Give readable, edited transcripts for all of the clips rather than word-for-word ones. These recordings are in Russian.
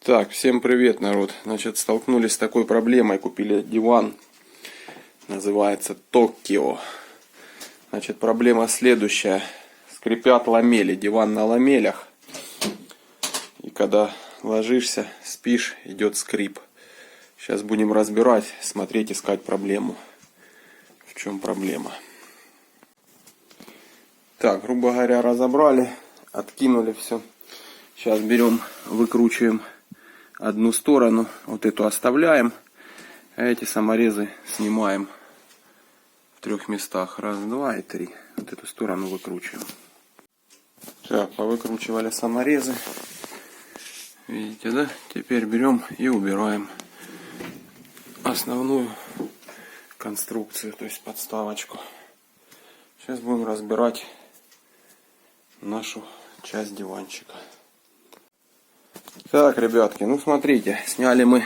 Так, всем привет, народ. Значит, столкнулись с такой проблемой. Купили диван. Называется Токио. Значит, проблема следующая. Скрипят ламели. Диван на ламелях. И когда ложишься, спишь, идет скрип. Сейчас будем разбирать, смотреть, искать проблему. В чем проблема? Так, грубо говоря, разобрали. Откинули все. Сейчас берем, выкручиваем одну сторону, вот эту оставляем, а эти саморезы снимаем в 3 местах. Раз, два и 3. Вот эту сторону выкручиваем. Так, повыкручивали саморезы. Видите, да? Теперь берем и убираем основную конструкцию, то есть подставочку. Сейчас будем разбирать нашу часть диванчика. Так, ребятки, ну смотрите, сняли мы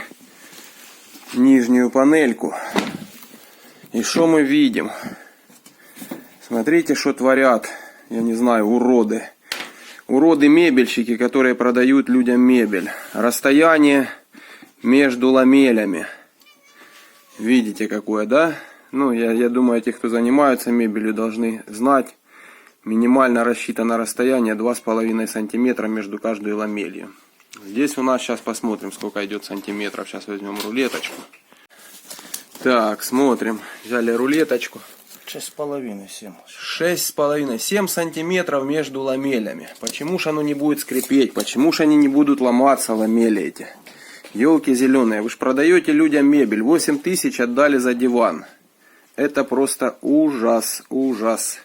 нижнюю панельку. И что мы видим? Смотрите, что творят, я не знаю, уроды. Уроды-мебельщики, которые продают людям мебель. Расстояние между ламелями. Видите, какое, да? Ну, я думаю, те, кто занимаются мебелью, должны знать. Минимально рассчитано расстояние 2,5 сантиметра между каждой ламелью. Здесь у нас, сейчас посмотрим, сколько идет сантиметров. Сейчас возьмем рулеточку. Так, смотрим. Взяли рулеточку. 6,5, 7. 6,5, 7 сантиметров между ламелями. Почему же оно не будет скрипеть? Почему же они не будут ломаться, ламели эти? Елки зеленые, вы же продаете людям мебель. 8 тысяч отдали за диван. Это просто ужас, ужас.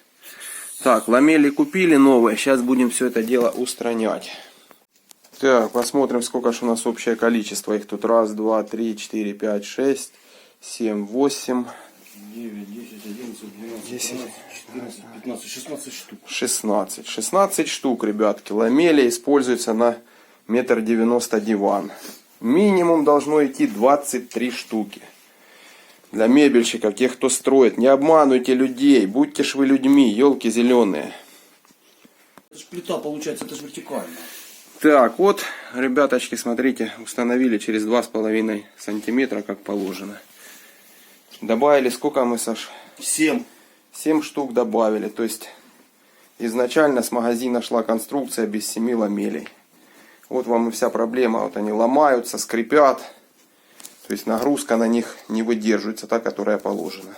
Так, ламели купили новые. Сейчас будем все это дело устранять. Так, посмотрим, сколько же у нас общее количество. Их тут 1, 2, 3, 4, 5, 6, 7, 8, 9, 10, 11, 12, 10, 14, 15, 16 штук. 16. 16 штук, ребятки. Ламели используются на 1,90 м диван. Минимум должно идти 23 штуки. Для мебельщиков, тех, кто строит. Не обманывайте людей. Будьте ж вы людьми, елки зеленые. Это же плита получается, это же вертикально. Так, вот, ребяточки, смотрите, установили через 2,5 сантиметра, как положено. Добавили, сколько мы, Саш? 7. 7 штук добавили. То есть, изначально с магазина шла конструкция без 7 ламелей. Вот вам и вся проблема. Вот они ломаются, скрипят. То есть, нагрузка на них не выдерживается, та, которая положена.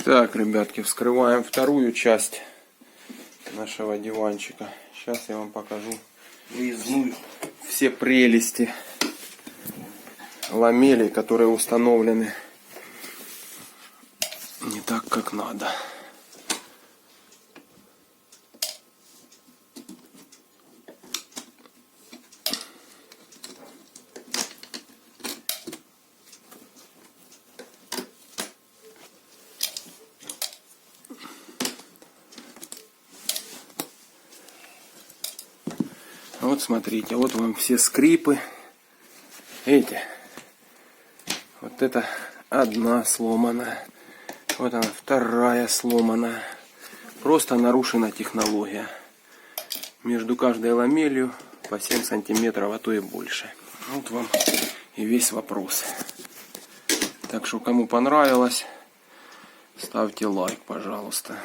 Так, ребятки, вскрываем вторую часть нашего диванчика. Сейчас я вам покажу Выездную. все прелести ламелей, которые установлены не так, как надо. Вот смотрите, вот вам все скрипы. Видите? Вот это одна сломана. Вот она, вторая сломана. Просто нарушена технология. Между каждой ламелью по 7 сантиметров, а то и больше. Вот вам и весь вопрос. Так что, кому понравилось, ставьте лайк, пожалуйста.